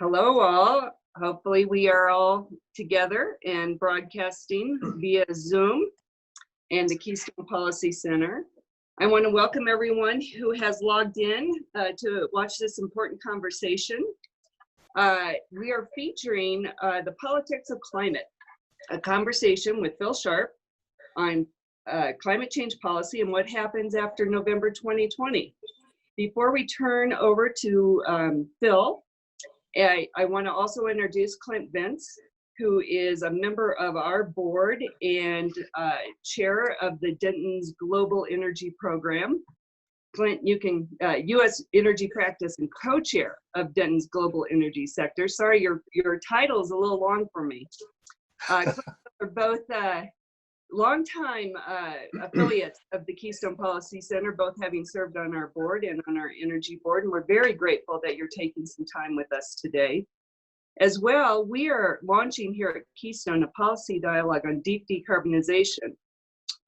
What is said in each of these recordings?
Hello all. Hopefully we are all together and broadcasting via Zoom and the Keystone Policy Center. I want to welcome everyone who has logged in to watch this important conversation. We are featuring the politics of climate, a conversation with Phil Sharp on climate change policy and what happens after November 2020. Before we turn over to Phil, I want to also introduce Clint Vince, who is a member of our board and chair of the Dentons Global Energy Program. Clint, you can, U.S. Energy Practice and co-chair of Dentons Global Energy Sector. Sorry, your title is a little long for me. We're both longtime affiliates of the Keystone Policy Center, both having served on our board and on our energy board, and we're very grateful that you're taking some time with us today. As well, we are launching here at Keystone a policy dialogue on deep decarbonization,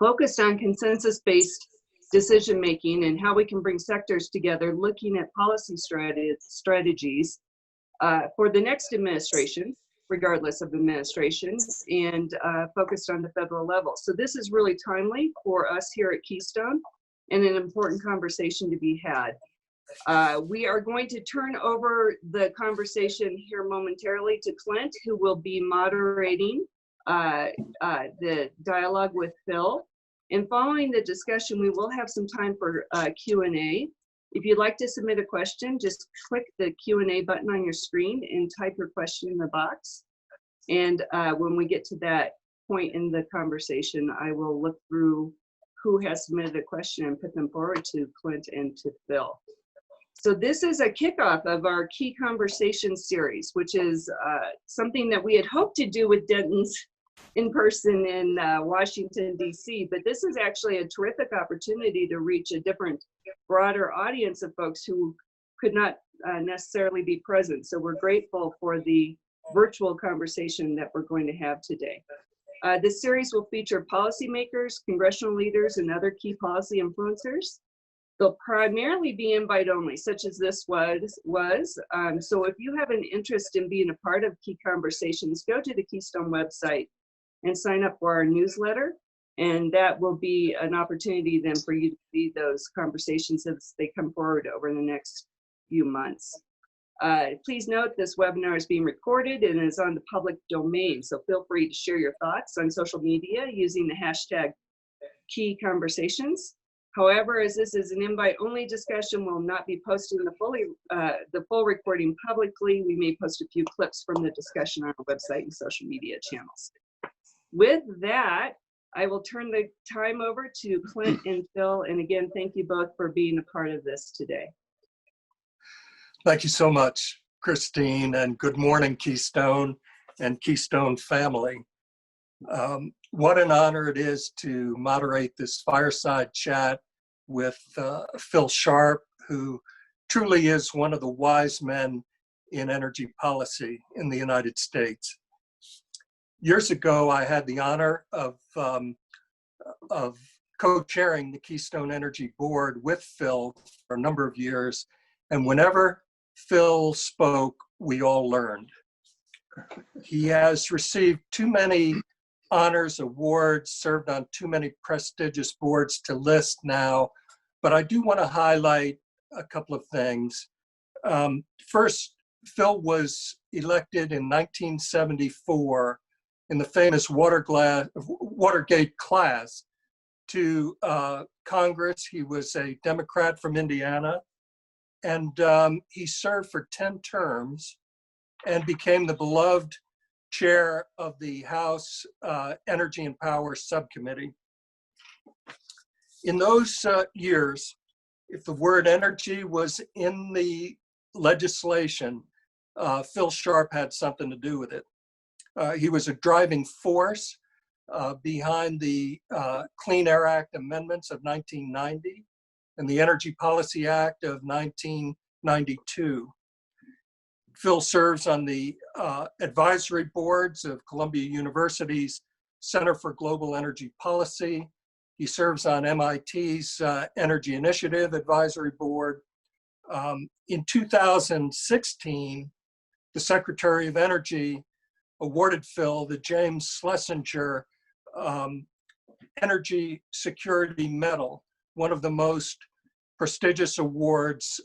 focused on consensus-based decision-making and how we can bring sectors together, looking at policy strategies for the next administration, regardless of administration, and focused on the federal level. So this is really timely for us here at Keystone and an important conversation to be had. We are going to turn over the conversation here momentarily to Clint, who will be moderating the dialogue with Phil. And following the discussion, we will have some time for Q&A. If you'd like to submit a question, just click the Q&A button on your screen and type your question in the box. And when we get to that point in the conversation, I will look through who has submitted a question and put them forward to Clint and to Phil. So this is a kickoff of our Key Conversation series, which is something that we had hoped to do with Dentons in person in Washington, D.C., but this is actually a terrific opportunity to reach a different, broader audience of folks who could not necessarily be present. So we're grateful for the virtual conversation that we're going to have today. This series will feature policymakers, congressional leaders, and other key policy influencers. They'll primarily be invite only, such as this was. So if you have an interest in being a part of Key Conversations, go to the Keystone website and sign up for our newsletter. And that will be an opportunity then for you to see those conversations as they come forward over the next few months. Please note this webinar is being recorded and is on the public domain. So feel free to share your thoughts on social media using the hashtag Key Conversations. However, as this is an invite-only discussion, we'll not be posting the full recording publicly. We may post a few clips from the discussion on our website and social media channels. With that, I will turn the time over to Clint and Phil. And again, thank you both for being a part of this today. Thank you so much, Christine, and good morning, Keystone and Keystone family. What an honor it is to moderate this fireside chat with Phil Sharp, who truly is one of the wise men in energy policy in the United States. Years ago, I had the honor of co-chairing the Keystone Energy Board with Phil for a number of years, and whenever Phil spoke, we all learned. He has received too many honors, awards, served on too many prestigious boards to list now, but I do want to highlight a couple of things. First, Phil was elected in 1974 in the famous Watergate class to Congress. He was a Democrat from Indiana, and he served for 10 terms and became the beloved chair of the House Energy and Power Subcommittee. In those years, if the word energy was in the legislation, Phil Sharp had something to do with it. He was a driving force behind the Clean Air Act amendments of 1990 and the Energy Policy Act of 1992. Phil serves on the advisory boards of Columbia University's Center for Global Energy Policy. He serves on MIT's Energy Initiative Advisory Board. In 2016, the Secretary of Energy awarded Phil the James Schlesinger Energy Security Medal, one of the most prestigious awards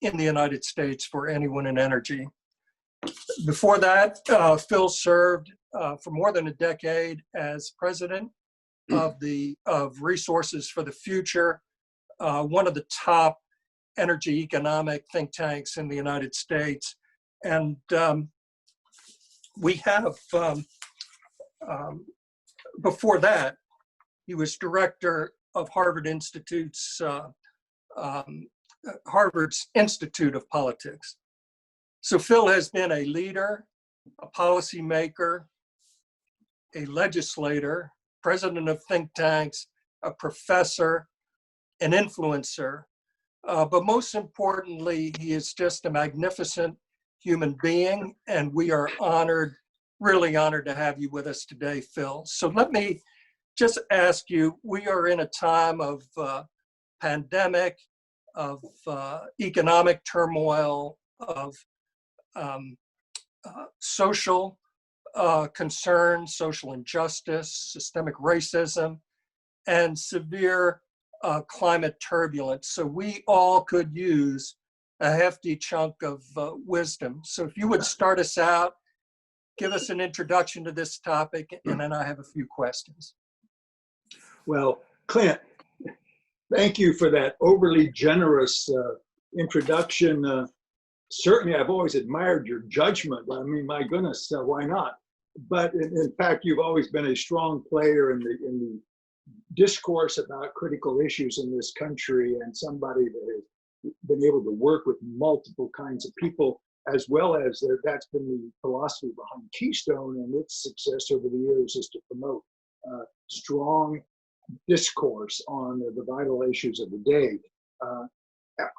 in the United States for anyone in energy. Before that, Phil served for more than a decade as president of Resources for the Future, one of the top energy economic think tanks in the United States. And we have, before that, he was director of Harvard's Institute of Politics. So Phil has been a leader, a policymaker, a legislator, president of think tanks, a professor, an influencer, but most importantly, he is just a magnificent human being, and we are honored, really honored to have you with us today, Phil. So let me just ask you, we are in a time of pandemic, of economic turmoil, of social concerns, social injustice, systemic racism, and severe climate turbulence. So we all could use a hefty chunk of wisdom. So if you would start us out, give us an introduction to this topic, and then I have a few questions. Well, Clint, thank you for that overly generous introduction. Certainly, I've always admired your judgment. I mean, my goodness, why not? But in fact, you've always been a strong player in the discourse about critical issues in this country, and somebody that has been able to work with multiple kinds of people, as well as that's been the philosophy behind Keystone, and its success over the years is to promote strong discourse on the vital issues of the day.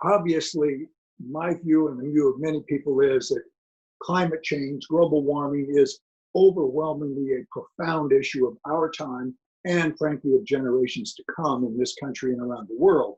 Obviously, my view and the view of many people is that climate change, global warming, is overwhelmingly a profound issue of our time and, frankly, of generations to come in this country and around the world.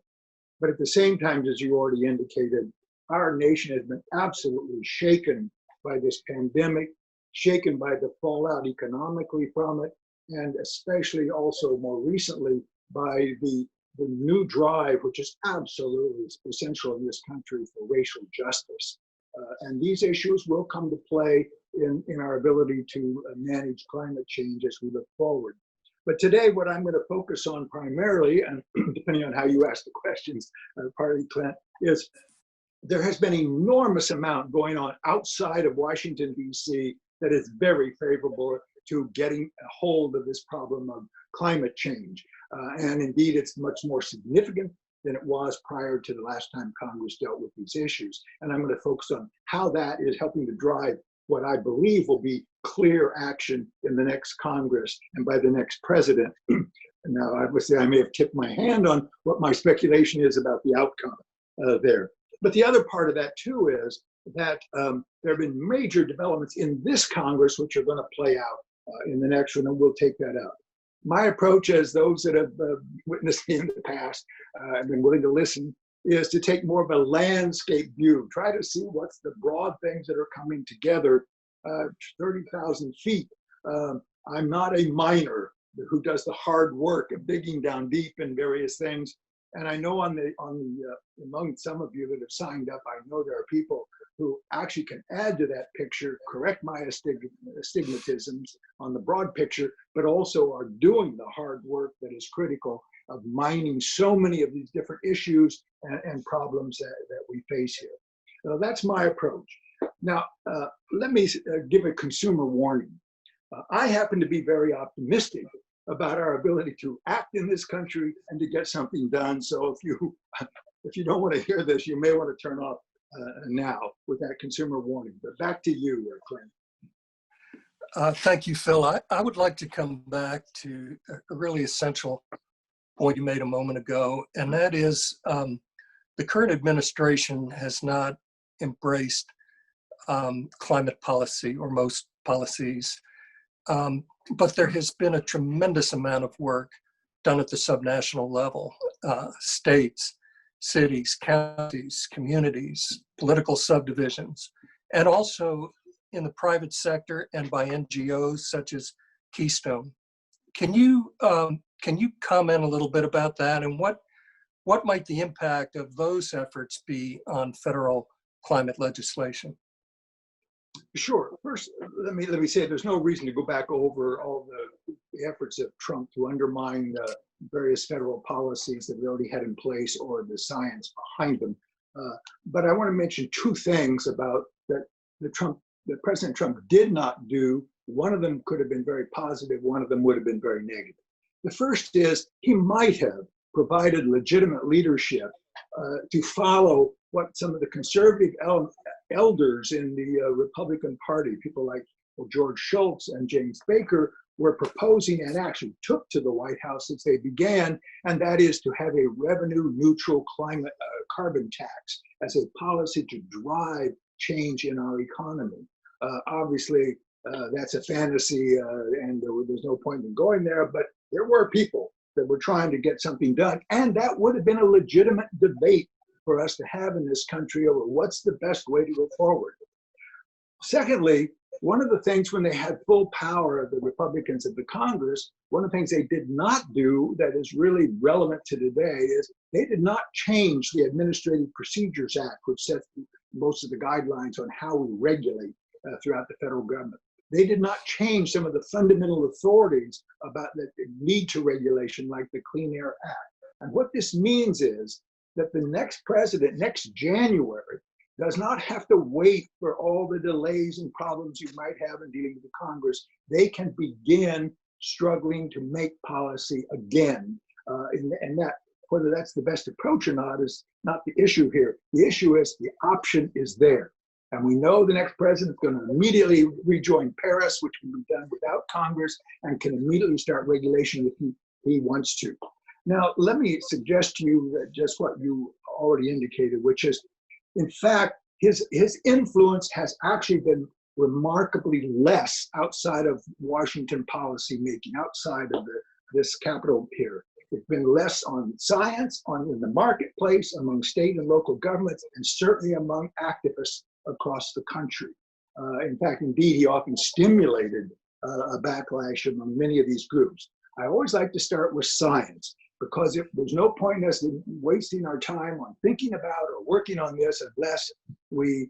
But at the same time, as you already indicated, our nation has been absolutely shaken by this pandemic, shaken by the fallout economically from it, and especially also more recently by the new drive, which is absolutely essential in this country, for racial justice. And these issues will come to play in our ability to manage climate change as we look forward. But today, what I'm going to focus on primarily, and depending on how you ask the questions, partly, Clint, is there has been an enormous amount going on outside of Washington, D.C. that is very favorable to getting a hold of this problem of climate change. And indeed, it's much more significant than it was prior to the last time Congress dealt with these issues. And I'm going to focus on how that is helping to drive what I believe will be clear action in the next Congress and by the next president. Now, obviously, I may have tipped my hand on what my speculation is about the outcome there. But the other part of that, too, is that there have been major developments in this Congress which are going to play out in the next one, and we'll take that up. My approach, as those that have witnessed me in the past and been willing to listen, is to take more of a landscape view, try to see what's the broad things that are coming together 30,000 feet. I'm not a miner who does the hard work of digging down deep in various things. And I know among some of you that have signed up, I know there are people who actually can add to that picture, correct my astigmatisms on the broad picture, but also are doing the hard work that is critical of mining so many of these different issues and problems that we face here. So that's my approach. Now, let me give a consumer warning. I happen to be very optimistic about our ability to act in this country and to get something done. So if you don't want to hear this, you may want to turn off now with that consumer warning. But back to you, Clint. Thank you, Phil. I would like to come back to a really essential point you made a moment ago, and that is the current administration has not embraced climate policy or most policies. But there has been a tremendous amount of work done at the subnational level, states, cities, counties, communities, political subdivisions, and also in the private sector and by NGOs such as Keystone. Can you comment a little bit about that, and what might the impact of those efforts be on federal climate legislation? Sure. First, let me say there's no reason to go back over all the efforts of Trump to undermine various federal policies that we already had in place or the science behind them. But I want to mention two things about that that President Trump did not do. One of them could have been very positive. One of them would have been very negative. The first is he might have provided legitimate leadership to follow what some of the conservative elders in the Republican Party, people like George Shultz and James Baker, were proposing and actually took to the White House as they began, and that is to have a revenue-neutral climate carbon tax as a policy to drive change in our economy. Obviously, that's a fantasy, and there's no point in going there, but there were people that were trying to get something done, and that would have been a legitimate debate for us to have in this country over what's the best way to go forward. Secondly, one of the things when they had full power of the Republicans of the Congress, one of the things they did not do that is really relevant to today is they did not change the Administrative Procedures Act, which sets most of the guidelines on how we regulate throughout the federal government. They did not change some of the fundamental authorities about that lead to regulation, like the Clean Air Act. And what this means is that the next president, next January, does not have to wait for all the delays and problems you might have in dealing with the Congress. They can begin struggling to make policy again. And that, whether that's the best approach or not, is not the issue here. The issue is the option is there. And we know the next president is going to immediately rejoin Paris, which can be done without Congress, and can immediately start regulation if he wants to. Now, let me suggest to you that just what you already indicated, which is, in fact, his influence has actually been remarkably less outside of Washington policy making, outside of this Capitol here. It's been less on science, in the marketplace, among state and local governments, and certainly among activists across the country. In fact, indeed, he often stimulated a backlash among many of these groups. I always like to start with science, because there's no point in us wasting our time on thinking about or working on this unless we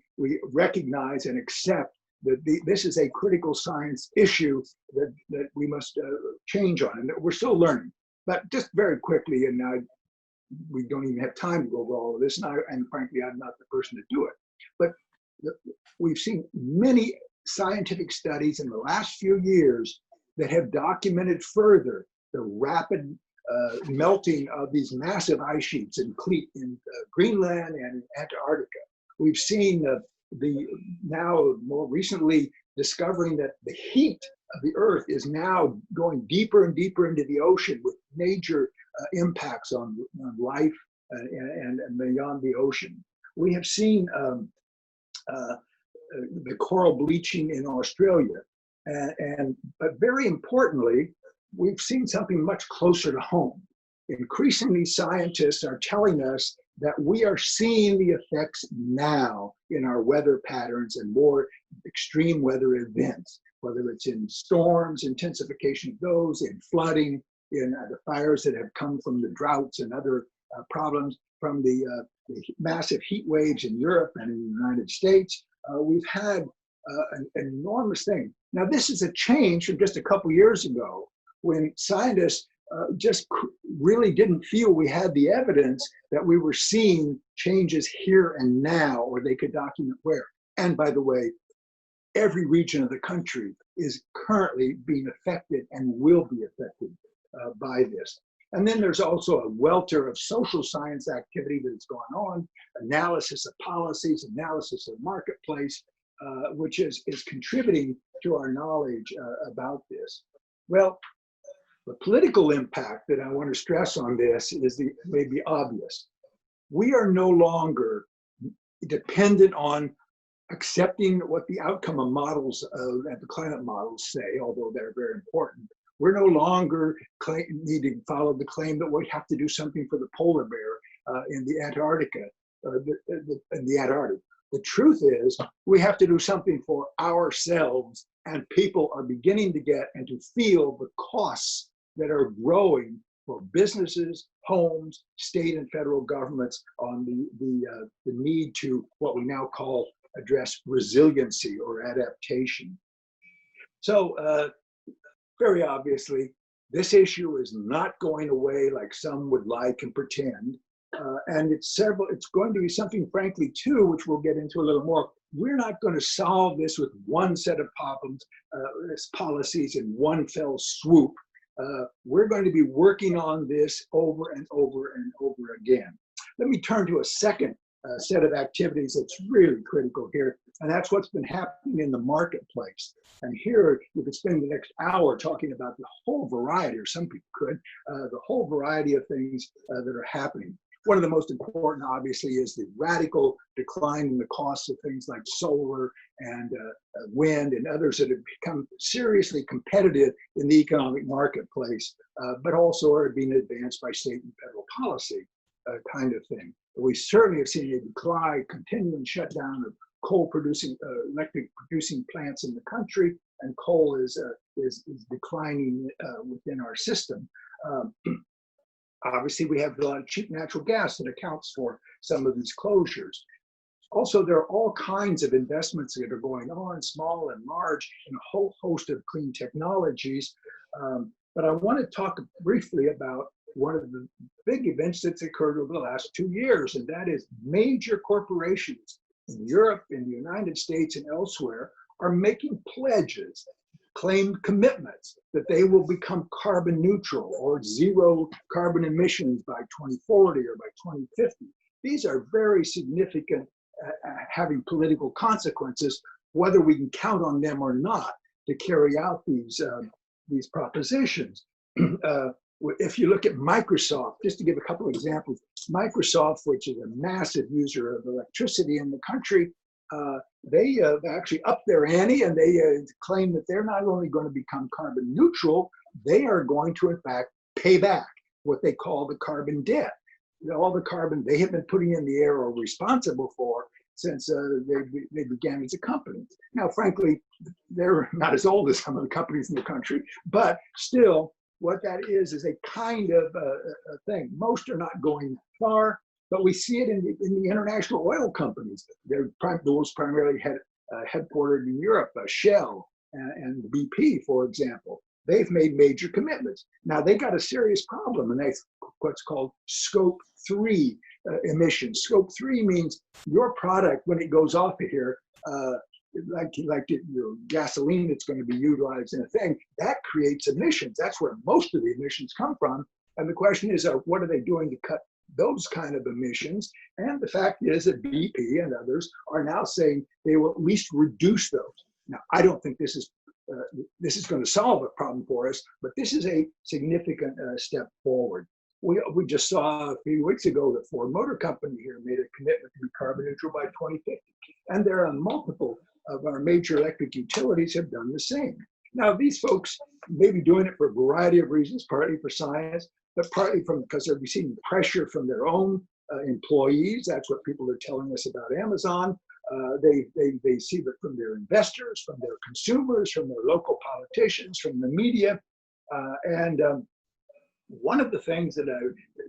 recognize and accept that this is a critical science issue that we must change on, and that we're still learning. But just very quickly, and we don't even have time to go over all of this, and frankly, I'm not the person to do it. But we've seen many scientific studies in the last few years that have documented further the rapid melting of these massive ice sheets in Greenland and Antarctica. We've seen now more recently discovering that the heat of the Earth is now going deeper and deeper into the ocean with major impacts on life and beyond the ocean. We have seen the coral bleaching in Australia, but very importantly, we've seen something much closer to home. Increasingly, scientists are telling us that we are seeing the effects now in our weather patterns and more extreme weather events, whether it's in storms, intensification of those, in flooding, in the fires that have come from the droughts and other problems, from the massive heat waves in Europe and in the United States. We've had an enormous thing. Now, this is a change from just a couple years ago, when scientists just really didn't feel we had the evidence that we were seeing changes here and now, or they could document where. And by the way, every region of the country is currently being affected and will be affected by this. And then there's also a welter of social science activity that's gone on, analysis of policies, analysis of marketplace, which is contributing to our knowledge about this. Well, the political impact that I want to stress on this may be obvious. We are no longer dependent on accepting what the outcome of models and the climate models say, although they're very important. We're no longer needing to follow the claim that we have to do something for the polar bear in the Antarctica. The truth is, we have to do something for ourselves, and people are beginning to get and to feel the costs that are growing for businesses, homes, state and federal governments on the need to what we now call address resiliency or adaptation. So very obviously, this issue is not going away like some would like and pretend. And it's going to be something, frankly, too, which we'll get into a little more. We're not going to solve this with one set of problems, policies in one fell swoop. We're going to be working on this over and over and over again. Let me turn to a second set of activities that's really critical here, and that's what's been happening in the marketplace. And here you could spend the next hour talking about the whole variety, or some people could, the whole variety of things that are happening. One of the most important, obviously, is the radical decline in the costs of things like solar and wind and others that have become seriously competitive in the economic marketplace, but also are being advanced by state and federal policy kind of thing. We certainly have seen a decline, continuing shutdown of coal-producing, electric-producing plants in the country, and coal is declining within our system. Obviously, we have a lot of cheap natural gas that accounts for some of these closures. Also, there are all kinds of investments that are going on, small and large, in a whole host of clean technologies. But I want to talk briefly about one of the big events that's occurred over the last 2 years, and that is major corporations in Europe, in the United States, and elsewhere are making pledges, claimed commitments that they will become carbon neutral or zero carbon emissions by 2040 or by 2050. These are very significant, having political consequences, whether we can count on them or not to carry out these propositions. If you look at Microsoft, just to give a couple of examples, Microsoft, which is a massive user of electricity in the country, they actually upped their ante, and they claim that they're not only going to become carbon neutral, they are going to, in fact, pay back what they call the carbon debt. All the carbon they have been putting in the air or responsible for since they began as a company. Now, frankly, they're not as old as some of the companies in the country, but still, what that is a kind of a thing. Most are not going far, but we see it in the international oil companies. They're those primarily headquartered in Europe, Shell and BP, for example. They've made major commitments. Now, they got a serious problem, and that's what's called Scope 3 emissions. Scope 3 means your product, when it goes off of here, your gasoline that's going to be utilized in a thing, that creates emissions. That's where most of the emissions come from. And the question is, what are they doing to cut those kind of emissions? And the fact is that BP and others are now saying they will at least reduce those. Now, I don't think this is going to solve a problem for us, but this is a significant step forward. We just saw a few weeks ago that Ford Motor Company here made a commitment to be carbon neutral by 2050. And there are multiple of our major electric utilities have done the same. Now, these folks may be doing it for a variety of reasons, partly for science, but partly because they're receiving pressure from their own employees. That's what people are telling us about Amazon. They see that from their investors, from their consumers, from their local politicians, from the media. One of the things that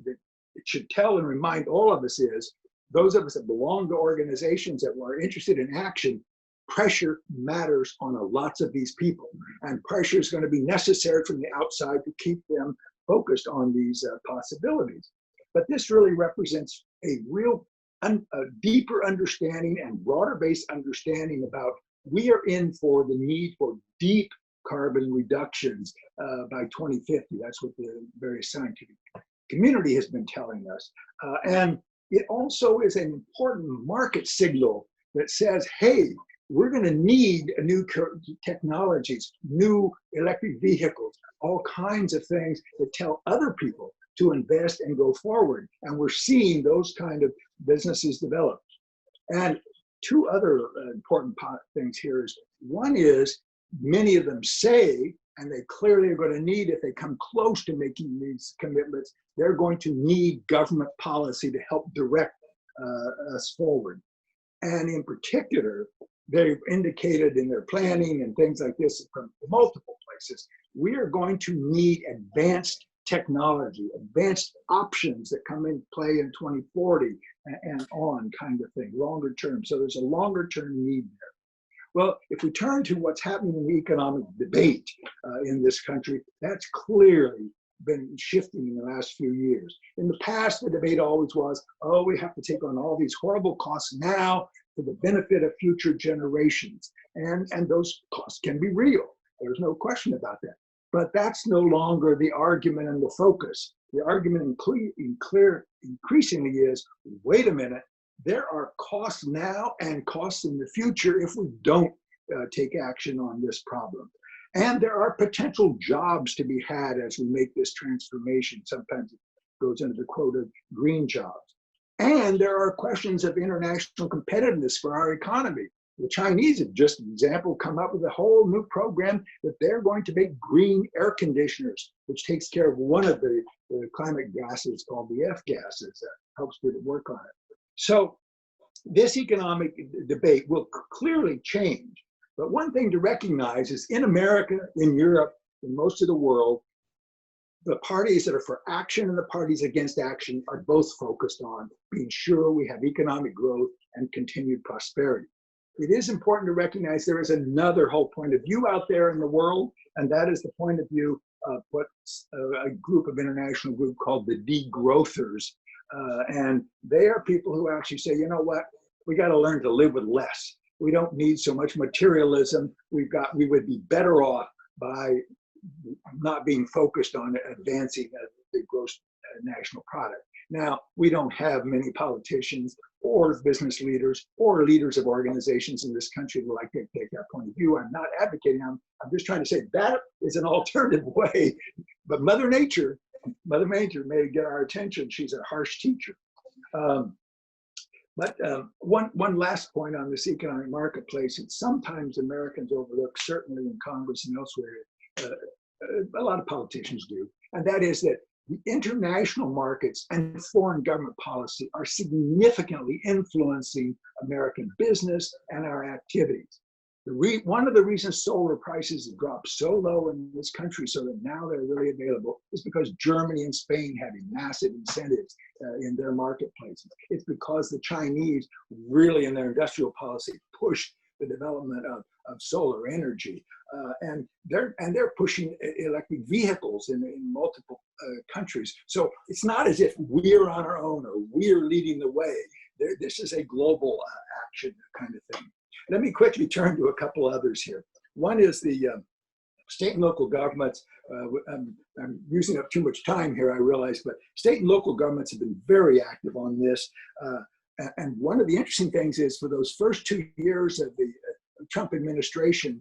it should tell and remind all of us is, those of us that belong to organizations that are interested in action, pressure matters on lots of these people. And pressure is going to be necessary from the outside to keep them focused on these possibilities. But this really represents a real a deeper understanding and broader-based understanding about we are in for the need for deep carbon reductions by 2050. That's what the various scientific community has been telling us. And it also is an important market signal that says, hey, we're going to need new technologies, new electric vehicles, all kinds of things that tell other people to invest and go forward. And we're seeing those kind of businesses develop. And two other important things here is, one is many of them say, and they clearly are going to need, if they come close to making these commitments, they're going to need government policy to help direct us forward. And in particular, they've indicated in their planning and things like this from multiple places, we are going to need advanced technology, advanced options that come into play in 2040 and on kind of thing, longer term. So there's a longer term need there. Well, if we turn to what's happening in the economic debate in this country, that's clearly been shifting in the last few years. In the past, the debate always was, oh, we have to take on all these horrible costs now for the benefit of future generations. And those costs can be real. There's no question about that. But that's no longer the argument and the focus. The argument increasingly is, wait a minute, there are costs now and costs in the future if we don't take action on this problem. And there are potential jobs to be had as we make this transformation. Sometimes it goes into the quote of green jobs. And there are questions of international competitiveness for our economy. The Chinese have just, an example, come up with a whole new program that they're going to make green air conditioners, which takes care of one of the climate gases called the F gases that helps people work on it. So this economic debate will clearly change. But one thing to recognize is in America, in Europe, in most of the world, the parties that are for action and the parties against action are both focused on being sure we have economic growth and continued prosperity. It is important to recognize there is another whole point of view out there in the world, and that is the point of view of what's a group of international group called the degrowthers. And they are people who actually say, you know what, we got to learn to live with less. We don't need so much materialism. We would be better off by not being focused on advancing the gross national product. Now, we don't have many politicians or business leaders or leaders of organizations in this country who like to take that point of view. I'm not advocating. I'm just trying to say that is an alternative way. But Mother Nature may get our attention. She's a harsh teacher. But one last point on this economic marketplace, it's sometimes Americans overlook, certainly in Congress and elsewhere, a lot of politicians do, and that is that the international markets and foreign government policy are significantly influencing American business and our activities. One of the reasons solar prices have dropped so low in this country, so that now they're really available, is because Germany and Spain have massive incentives in their marketplaces. It's because the Chinese really in their industrial policy pushed the development of solar energy. And they're pushing electric vehicles in multiple countries. So it's not as if we're on our own or we're leading the way. This is a global action kind of thing. Let me quickly turn to a couple others here. One is the state and local governments. I'm using up too much time here, I realize, but state and local governments have been very active on this. And one of the interesting things is for those first 2 years of the Trump administration,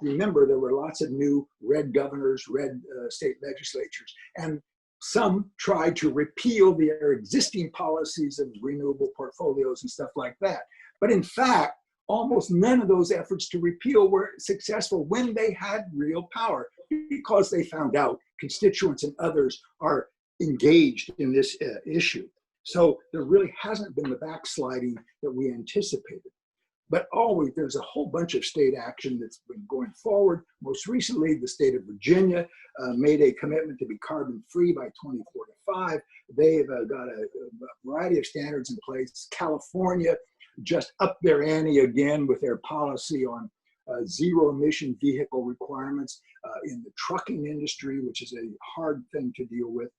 remember there were lots of new red governors, red state legislatures, and some tried to repeal their existing policies of renewable portfolios and stuff like that. But in fact, almost none of those efforts to repeal were successful when they had real power, because they found out constituents and others are engaged in this issue. So there really hasn't been the backsliding that we anticipated. But always there's a whole bunch of state action that's been going forward. Most recently, the state of Virginia made a commitment to be carbon free by 2045. They've got a variety of standards in place. California just upped their ante again with their policy on zero emission vehicle requirements in the trucking industry, which is a hard thing to deal with.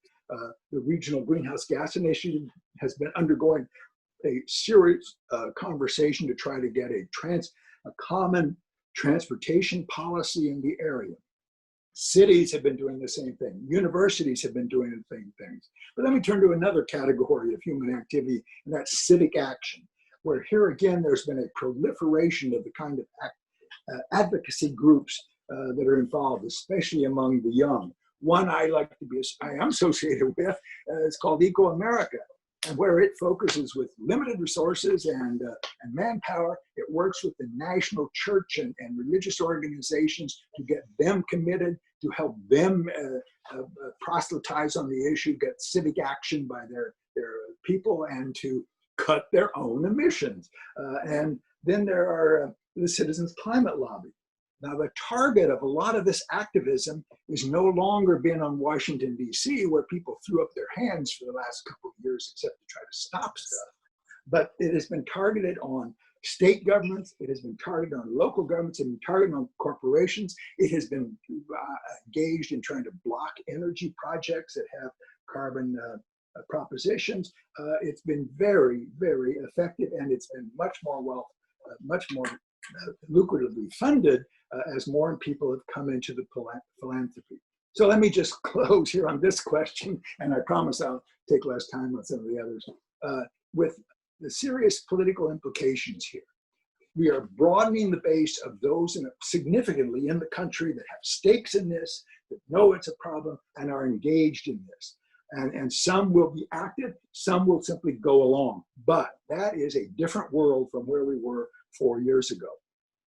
The regional greenhouse gas initiative has been undergoing a serious conversation to try to get a common transportation policy in the area. Cities have been doing the same thing. Universities have been doing the same things. But let me turn to another category of human activity, and that's civic action, where here again, there's been a proliferation of the kind of advocacy groups that are involved, especially among the young. One I am associated with is called Eco America, and where it focuses with limited resources and manpower. It works with the national church and religious organizations to get them committed, to help them proselytize on the issue, get civic action by their people, and to cut their own emissions. And then there are the Citizens Climate Lobby. Now, the target of a lot of this activism is no longer been on Washington, D.C., where people threw up their hands for the last couple of years, except to try to stop stuff. But it has been targeted on state governments. It has been targeted on local governments. It has been targeted on corporations. It has been engaged in trying to block energy projects that have carbon propositions. It's been very, very effective, and it's been much more lucratively funded as more people have come into the philanthropy. So let me just close here on this question, and I promise I'll take less time on some of the others. With the serious political implications here, we are broadening the base of those significantly in the country that have stakes in this, that know it's a problem, and are engaged in this. And some will be active, some will simply go along. But that is a different world from where we were 4 years ago.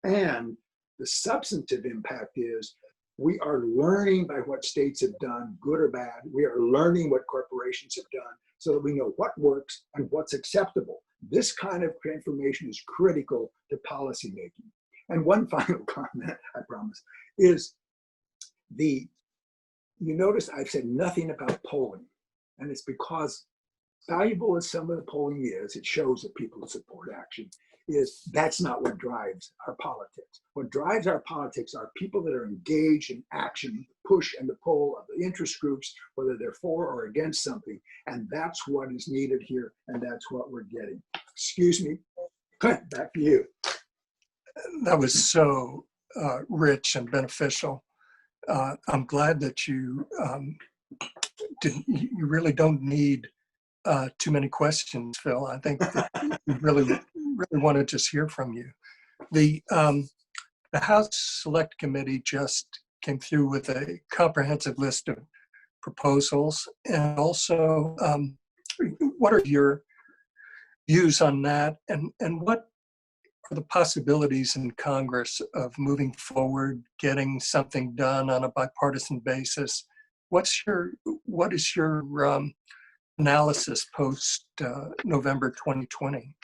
And the substantive impact is we are learning by what states have done, good or bad. We are learning what corporations have done so that we know what works and what's acceptable. This kind of information is critical to policymaking. And one final comment, I promise, is you notice I've said nothing about polling. And it's because valuable as some of the polling is, it shows that people support action. That's not what drives our politics. What drives our politics are people that are engaged in action, the push and the pull of the interest groups, whether they're for or against something. And that's what is needed here, and that's what we're getting. Excuse me, Clint, back to you. That was so rich and beneficial. I'm glad that you you really don't need too many questions, Phil. I think that we really want to just hear from you. The House Select Committee just came through with a comprehensive list of proposals, and also what are your views on that, and what are the possibilities in Congress of moving forward, getting something done on a bipartisan basis? What is your analysis post November 2020?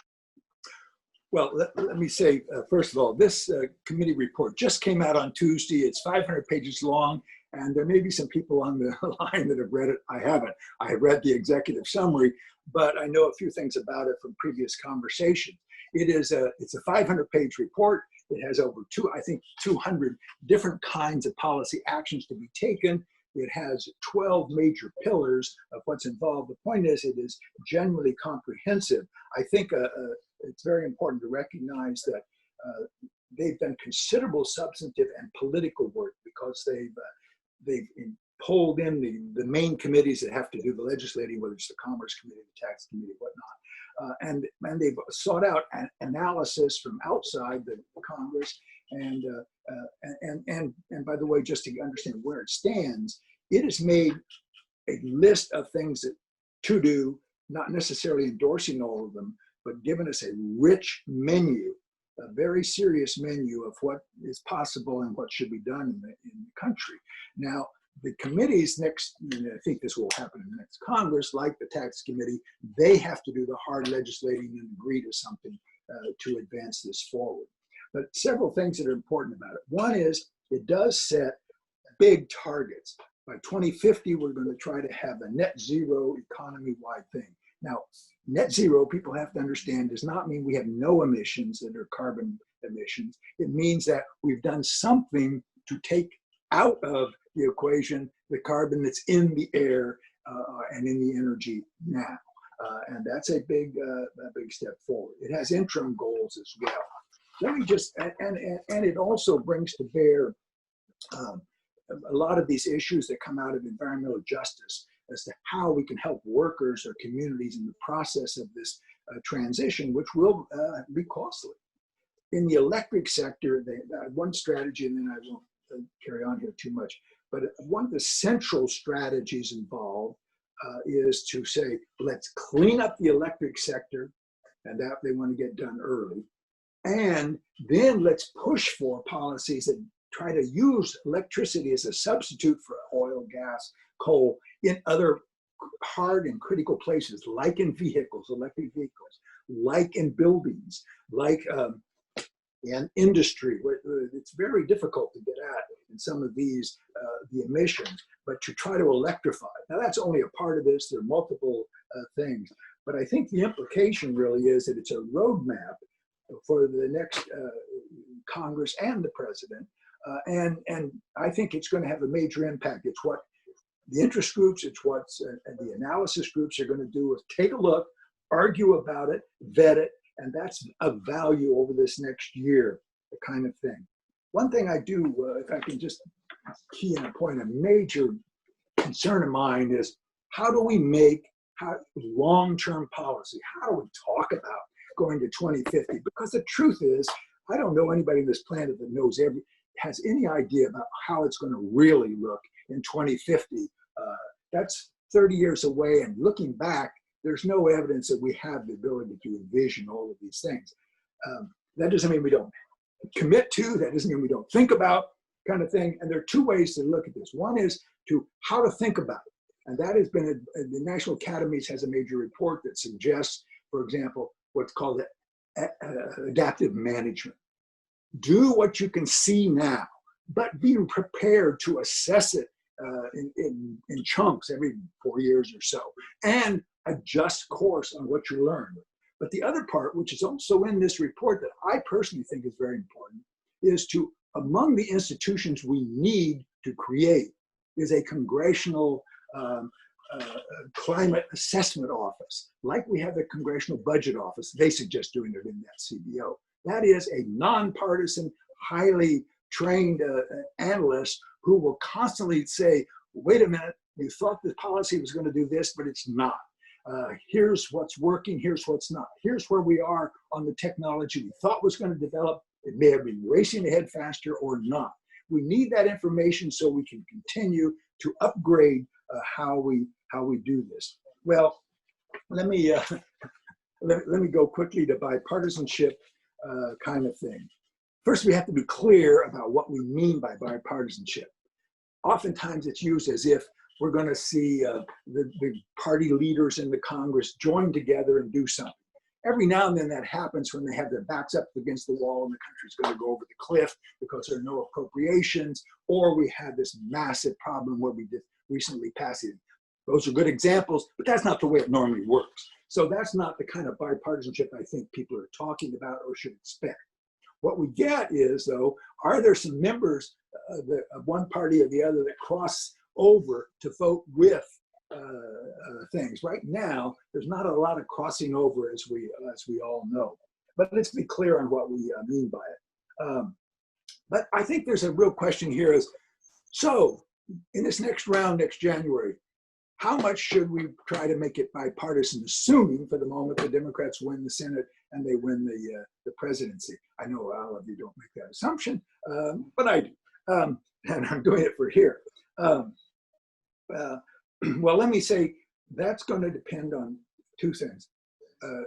Well, let me say, first of all, this committee report just came out on Tuesday. It's 500 pages long, and there may be some people on the line that have read it. I haven't. I have read the executive summary, but I know a few things about it from previous conversations. It's a 500-page report. It has over 200 different kinds of policy actions to be taken. It has 12 major pillars of what's involved. The point is, it is generally comprehensive. I think it's very important to recognize that they've done considerable substantive and political work, because they've pulled in the main committees that have to do the legislating, whether it's the Commerce Committee, the Tax Committee, whatnot. And they've sought out an analysis from outside the Congress. And by the way, just to understand where it stands, it has made a list of things to do, not necessarily endorsing all of them, but given us a rich menu, a very serious menu of what is possible and what should be done in the country. Now, the committees next, and I think this will happen in the next Congress, like the Tax Committee, they have to do the hard legislating and agree to something to advance this forward. But several things that are important about it. One is it does set big targets. By 2050, we're going to try to have a net zero economy-wide thing. Now, net zero, people have to understand, does not mean we have no emissions that are carbon emissions. It means that we've done something to take out of the equation the carbon that's in the air and in the energy now. And that's a big step forward. It has interim goals as well. Let me just, and it also brings to bear a lot of these issues that come out of environmental justice as to how we can help workers or communities in the process of this transition, which will be costly. In the electric sector, one strategy, and then I won't carry on here too much, but one of the central strategies involved is to say, let's clean up the electric sector, and that they want to get done early. And then let's push for policies that try to use electricity as a substitute for oil, gas, coal in other hard and critical places, like in vehicles, electric vehicles, like in buildings, like in industry, where it's very difficult to get at in some of these, the emissions, but to try to electrify. Now that's only a part of this, there are multiple things, but I think the implication really is that it's a roadmap for the next Congress and the president. And I think it's going to have a major impact. It's what the interest groups, it's what the analysis groups are going to do is take a look, argue about it, vet it, and that's of value over this next year, the kind of thing. One thing I do, if I can just key in a point, a major concern of mine is how do we make long-term policy? How do we talk about going to 2050? Because the truth is, I don't know anybody on this planet that has any idea about how it's going to really look in 2050. That's 30 years away, and looking back, there's no evidence that we have the ability to envision all of these things. That doesn't mean we don't commit to, that doesn't mean we don't think about, kind of thing. And there are two ways to look at this. One is to how to think about it. And that has been, the National Academies has a major report that suggests, for example, what's called adaptive management. Do what you can see now, but be prepared to assess it in chunks every 4 years or so, and adjust course on what you learn. But the other part, which is also in this report that I personally think is very important, is to, among the institutions we need to create, is a congressional climate assessment office, like we have the Congressional Budget Office. They suggest doing it in that CBO. That is a nonpartisan, highly trained analyst who will constantly say, wait a minute, you thought the policy was going to do this, but it's not. Here's what's working, here's what's not. Here's where we are on the technology we thought was going to develop. It may have been racing ahead faster or not. We need that information so we can continue to upgrade how we do this. Well, let me go quickly to bipartisanship kind of thing. First, we have to be clear about what we mean by bipartisanship. Oftentimes it's used as if we're going to see the party leaders in the Congress join together and do something. Every now and then that happens when they have their backs up against the wall and the country's going to go over the cliff because there are no appropriations, or we have this massive problem where we just recently passed it. Those are good examples, but that's not the way it normally works. So that's not the kind of bipartisanship I think people are talking about or should expect. What we get is, though, are there some members of one party or the other that cross over to vote with things? Right now, there's not a lot of crossing over, as we all know. But let's be clear on what we mean by it. But I think there's a real question here is, so in this next round, next January, how much should we try to make it bipartisan, assuming for the moment the Democrats win the Senate and they win the presidency? I know all of you don't make that assumption, but I do, and I'm doing it for here. Well, let me say that's going to depend on two things. A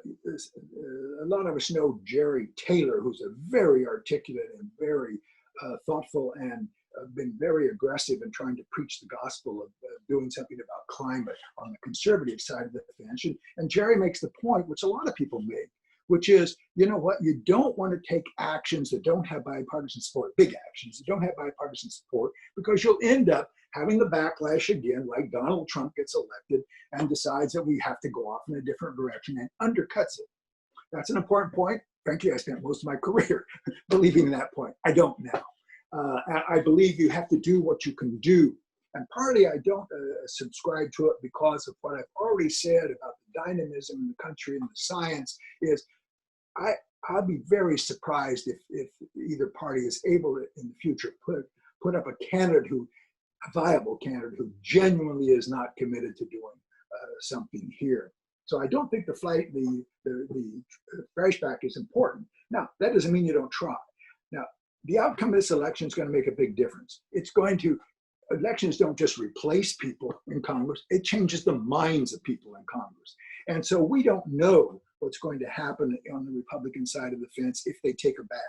lot of us know Jerry Taylor, who's a very articulate and very thoughtful and been very aggressive in trying to preach the gospel of doing something about climate on the conservative side of the fence. And Jerry makes the point, which a lot of people make, which is, you know what, you don't want to take actions that don't have bipartisan support, big actions that don't have bipartisan support, because you'll end up having the backlash again, like Donald Trump gets elected and decides that we have to go off in a different direction and undercuts it. That's an important point. Frankly, I spent most of my career believing in that point. I don't now. I believe you have to do what you can do. And partly I don't subscribe to it because of what I've already said about the dynamism in the country and the science is I'll be very surprised if either party is able to, in the future, put up a viable candidate who genuinely is not committed to doing something here. So I don't think the flashback is important. Now, that doesn't mean you don't try. Now, the outcome of this election is going to make a big difference. Elections don't just replace people in Congress, it changes the minds of people in Congress. And so we don't know what's going to happen on the Republican side of the fence if they take a bath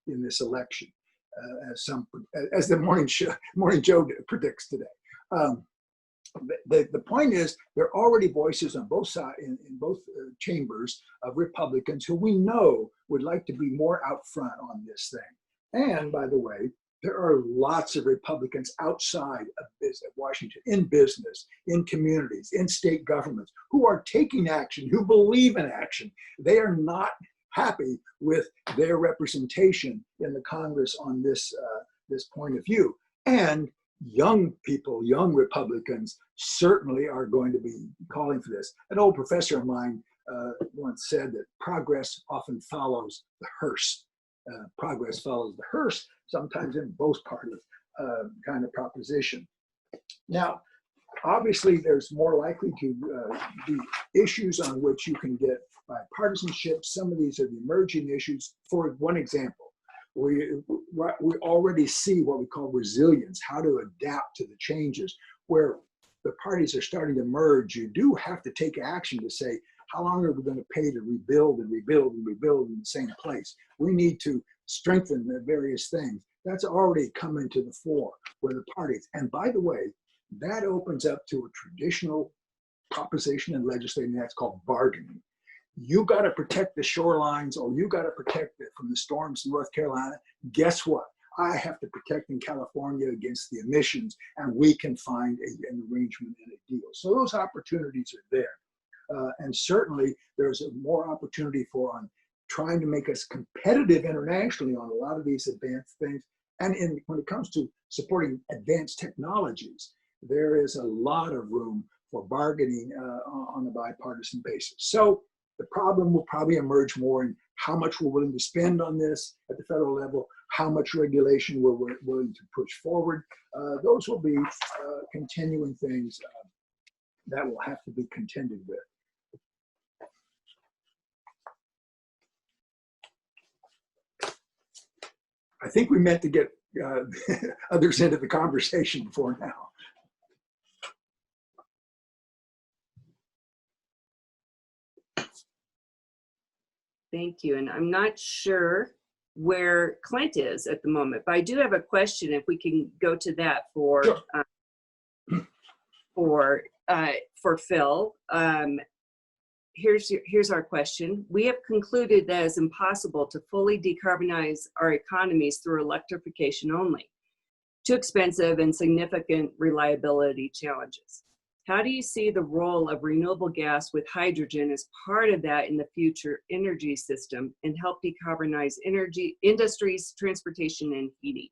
in this election, as the Morning Joe predicts today. the point is, there are already voices on both sides, in both chambers of Republicans who we know would like to be more out front on this thing. And by the way, there are lots of Republicans outside of Washington, in business, in communities, in state governments, who are taking action, who believe in action. They are not happy with their representation in the Congress on this point of view. And young people, young Republicans, certainly are going to be calling for this. An old professor of mine once said that progress often follows the hearse. Progress follows the hearse, sometimes in both parties kind of proposition. Now, obviously, there's more likely to be issues on which you can get bipartisanship. Some of these are the emerging issues. For one example, we already see what we call resilience, how to adapt to the changes, where the parties are starting to merge. You do have to take action to say, how long are we going to pay to rebuild and rebuild and rebuild in the same place? We need to strengthen the various things. That's already come into the fore where the parties, and by the way, that opens up to a traditional proposition in legislating that's called bargaining. You got to protect the shorelines, or you got to protect it from the storms in North Carolina. Guess what? I have to protect in California against the emissions, and we can find an arrangement and a deal. So those opportunities are there. And certainly there's more opportunity for on trying to make us competitive internationally on a lot of these advanced things. And when it comes to supporting advanced technologies, there is a lot of room for bargaining on a bipartisan basis. So the problem will probably emerge more in how much we're willing to spend on this at the federal level, how much regulation we're willing to push forward. Those will be continuing things that will have to be contended with. I think we meant to get others into the conversation before now. Thank you. And I'm not sure where Clint is at the moment, but I do have a question if we can go to that for Phil. Here's our question. We have concluded that it's impossible to fully decarbonize our economies through electrification only. Too expensive and significant reliability challenges. How do you see the role of renewable gas with hydrogen as part of that in the future energy system and help decarbonize energy, industries, transportation, and heating?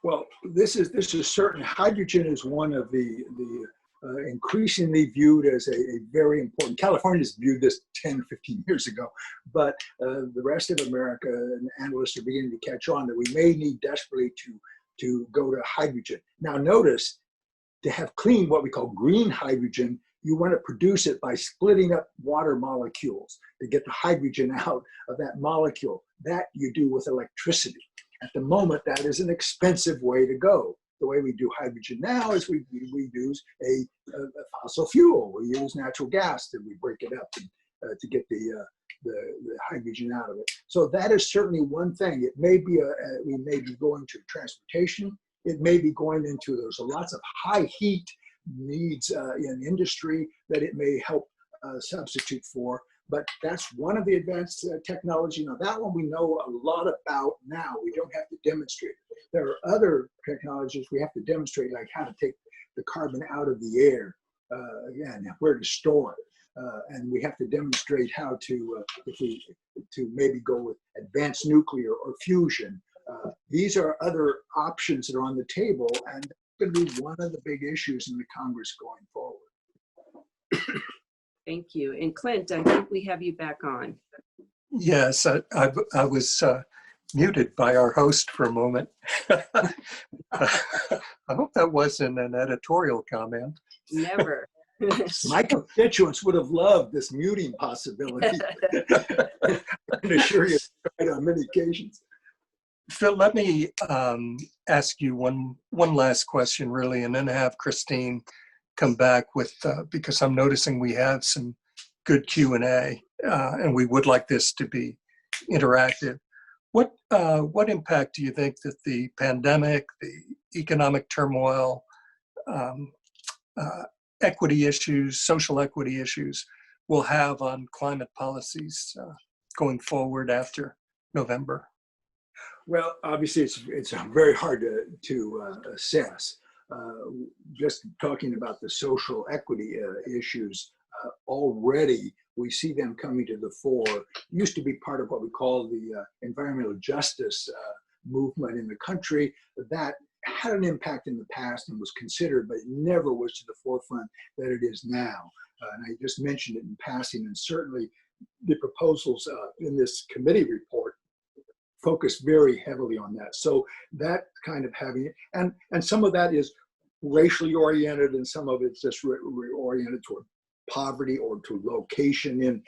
Well, this is certain. Hydrogen is one of the increasingly viewed as a very important. California's viewed this 10, 15 years ago, but the rest of America and analysts are beginning to catch on that we may need desperately to go to hydrogen. Now notice, to have clean, what we call green hydrogen, you want to produce it by splitting up water molecules to get the hydrogen out of that molecule. That you do with electricity. At the moment, that is an expensive way to go. The way we do hydrogen now is we use a fossil fuel. We use natural gas, and we break it up to get the hydrogen out of it. So that is certainly one thing. It may be we may be going to transportation. It may be going into, there's lots of high heat needs in industry that it may help substitute for. But that's one of the advanced technology. Now that one we know a lot about now. We don't have to demonstrate it. There are other technologies we have to demonstrate, like how to take the carbon out of the air, again, where to store it. And we have to demonstrate how to maybe go with advanced nuclear or fusion. These are other options that are on the table, and that's going to be one of the big issues in the Congress going forward. Thank you. And Clint, I think we have you back on. Yes, I was muted by our host for a moment. I hope that wasn't an editorial comment. Never. My constituents would have loved this muting possibility. I can assure you, tried on many occasions. Phil, let me ask you one last question, really, and then have Christine come back with, because I'm noticing we have some good Q&A, and we would like this to be interactive. What impact do you think that the pandemic, the economic turmoil, equity issues, social equity issues will have on climate policies going forward after November? Well, obviously, it's very hard to assess. Just talking about the social equity issues, already we see them coming to the fore. Used to be part of what we call the environmental justice movement in the country. That had an impact in the past and was considered, but it never was to the forefront that it is now. And I just mentioned it in passing, and certainly the proposals in this committee report focus very heavily on that. So that kind of having it, and some of that is racially oriented, and some of it's just oriented toward poverty or to location in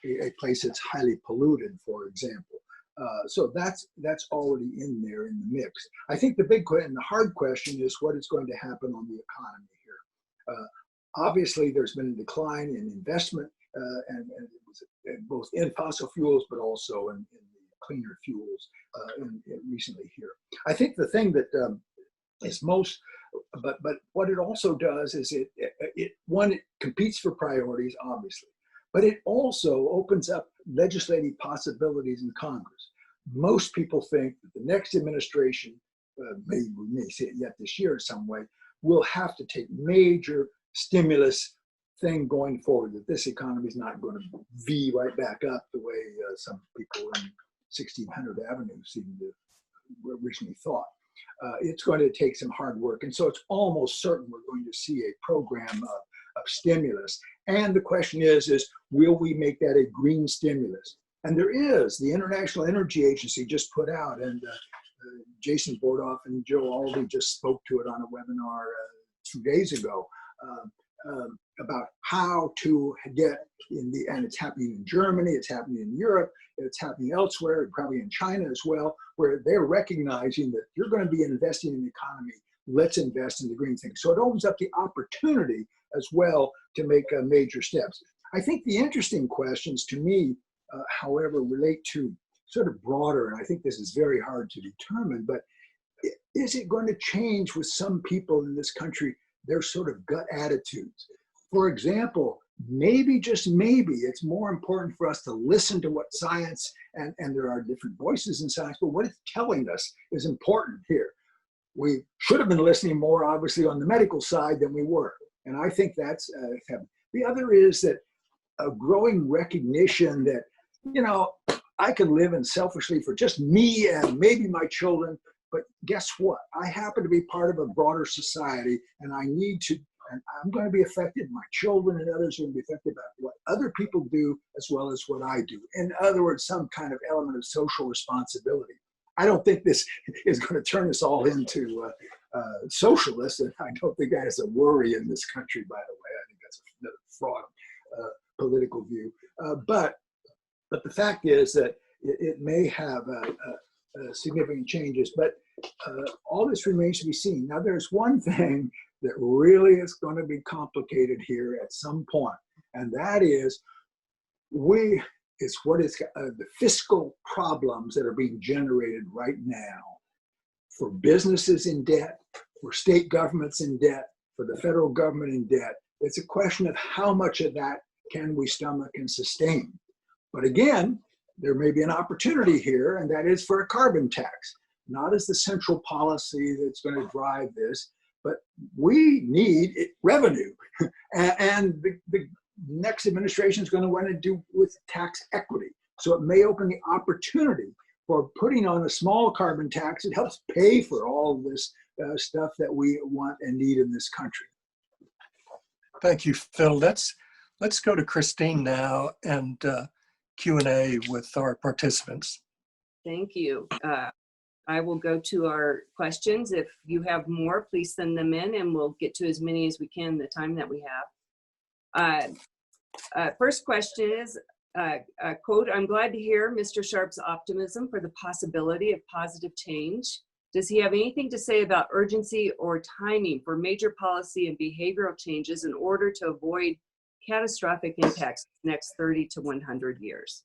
a place that's highly polluted, for example. So that's already in there in the mix. I think the big and the hard question is what is going to happen on the economy here. Obviously, there's been a decline in investment and both in fossil fuels, but also in cleaner fuels recently here. I think the thing that is most, but what it also does is it competes for priorities, obviously, but it also opens up legislative possibilities in Congress. Most people think that the next administration, we may see it yet this year in some way, will have to take major stimulus thing going forward, that this economy is not going to V right back up the way some people in 1600 Avenue seemed to originally thought. It's going to take some hard work. And so it's almost certain we're going to see a program of stimulus. And the question is will we make that a green stimulus? And there is. The International Energy Agency just put out, and Jason Bordoff and Joe Aldi just spoke to it on a webinar 2 days ago, about how to get and it's happening in Germany, it's happening in Europe, it's happening elsewhere, and probably in China as well, where they're recognizing that you're going to be investing in the economy, let's invest in the green thing. So it opens up the opportunity as well to make major steps. I think the interesting questions to me, however, relate to sort of broader, and I think this is very hard to determine, but is it going to change with some people in this country, their sort of gut attitudes? For example, maybe, just maybe, it's more important for us to listen to what science, and there are different voices in science, but what it's telling us is important here. We should have been listening more, obviously, on the medical side than we were. And I think that's the other is that a growing recognition that, you know, I can live in selfishly for just me and maybe my children, but guess what? I happen to be part of a broader society, and I need to, and I'm going to be affected. My children and others are going to be affected by what other people do as well as what I do. In other words, some kind of element of social responsibility. I don't think this is going to turn us all into socialists, and I don't think that is a worry in this country, by the way. I think that's another fraud political view. But the fact is that it may have significant changes, but all this remains to be seen. Now, there's one thing that really is going to be complicated here at some point, and that is the fiscal problems that are being generated right now for businesses in debt, for state governments in debt, for the federal government in debt. It's a question of how much of that can we stomach and sustain. But again, there may be an opportunity here, and that is for a carbon tax, not as the central policy that's going to drive this, but we need revenue. And the next administration is going to want to do with tax equity. So it may open the opportunity for putting on a small carbon tax. It helps pay for all of this stuff that we want and need in this country. Thank you, Phil. Let's go to Christine now and Q&A with our participants. Thank you. I will go to our questions. If you have more, please send them in and we'll get to as many as we can in the time that we have. First question is, quote, "I'm glad to hear Mr. Sharp's optimism for the possibility of positive change. Does he have anything to say about urgency or timing for major policy and behavioral changes in order to avoid catastrophic impacts next 30 to 100 years?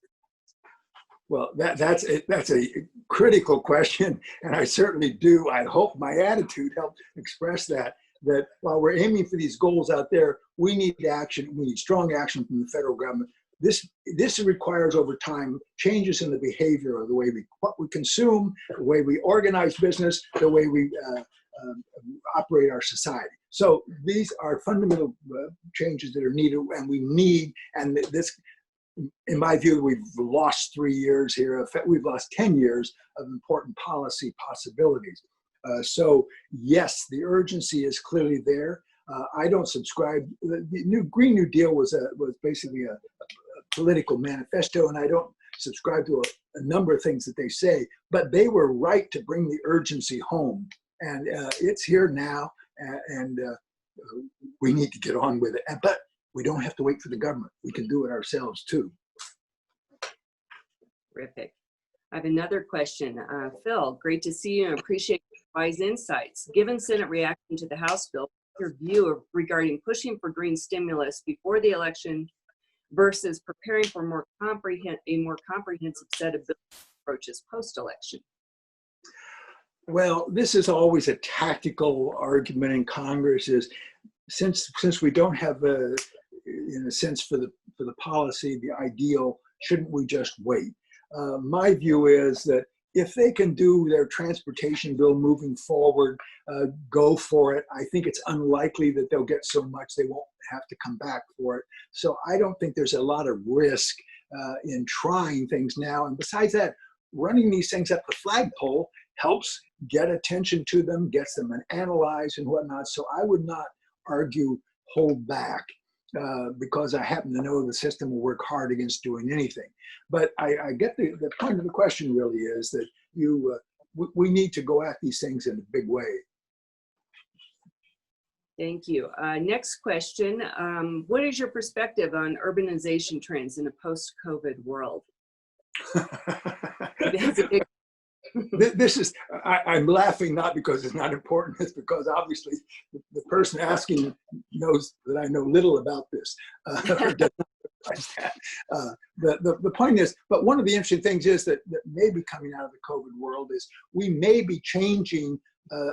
Well, that's a critical question, and I certainly do. I hope my attitude helped express that that while we're aiming for these goals out there, we need action. We need strong action from the federal government. This requires over time changes in the behavior of the way what we consume, the way we organize business, the way we operate our society. So these are fundamental changes that are needed, and we need. And this, in my view, we've lost 3 years here. In fact, we've lost 10 years of important policy possibilities. So yes, the urgency is clearly there. I don't subscribe. The Green New Deal was basically a political manifesto, and I don't subscribe to a number of things that they say, but they were right to bring the urgency home, and it's here now, and we need to get on with it. But we don't have to wait for the government. We can do it ourselves too. Terrific. I have another question. Phil, great to see you and appreciate your wise insights. Given Senate reaction to the House bill, your view regarding pushing for green stimulus before the election versus preparing for a more comprehensive set of bill approaches post-election? Well, this is always a tactical argument in Congress. Is since we don't have in a sense for the policy, the ideal, shouldn't we just wait? My view is that if they can do their transportation bill moving forward, go for it. I think it's unlikely that they'll get so much they won't have to come back for it. So I don't think there's a lot of risk in trying things now. And besides that, running these things up the flagpole helps get attention to them, gets them analyzed and whatnot. So I would not argue hold back because I happen to know the system will work hard against doing anything. But I get the point of the question really is that we need to go at these things in a big way. Thank you. Next question. What is your perspective on urbanization trends in a post-COVID world? That's a big This is, I'm laughing not because it's not important, it's because obviously the person asking knows that I know little about this. The point is, but one of the interesting things is that maybe coming out of the COVID world is we may be changing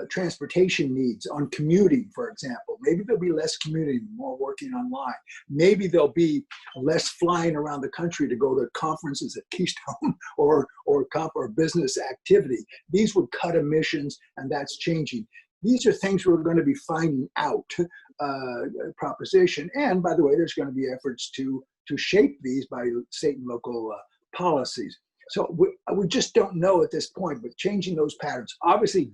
transportation needs on commuting, for example. Maybe there'll be less commuting, more working online. Maybe there'll be less flying around the country to go to conferences at Keystone or business activity. These would cut emissions, and that's changing. These are things we're going to be finding out, proposition. And by the way, there's going to be efforts to shape these by state and local policies. So we just don't know at this point, but changing those patterns. Obviously,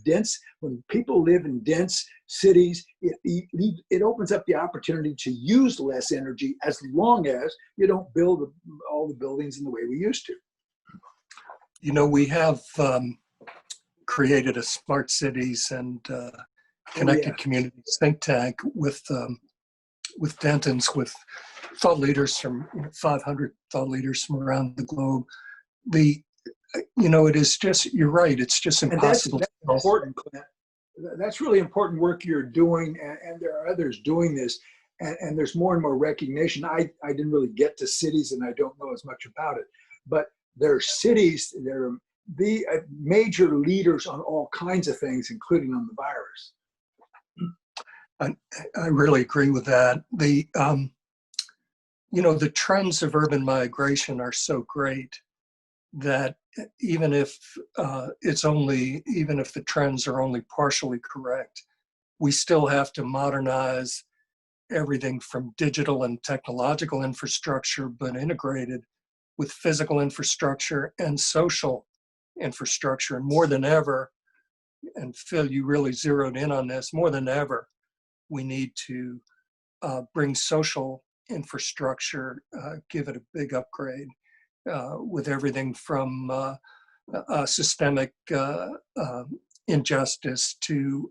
when people live in dense cities, it opens up the opportunity to use less energy as long as you don't build all the buildings in the way we used to. You know, we have created a smart cities and connected communities think tank with Dentons, with thought leaders from 500 thought leaders from around the globe. It is just, you're right, it's just impossible. That's important, Clint. That's really important work you're doing, and there are others doing this, and there's more and more recognition. I didn't really get to cities, and I don't know as much about it, but there are cities, there are the major leaders on all kinds of things, including on the virus. I really agree with that. The trends of urban migration are so great that even if the trends are only partially correct, we still have to modernize everything from digital and technological infrastructure, but integrated with physical infrastructure and social infrastructure. And more than ever, and Phil, you really zeroed in on this, more than ever, we need to bring social infrastructure, give it a big upgrade. With everything from systemic injustice to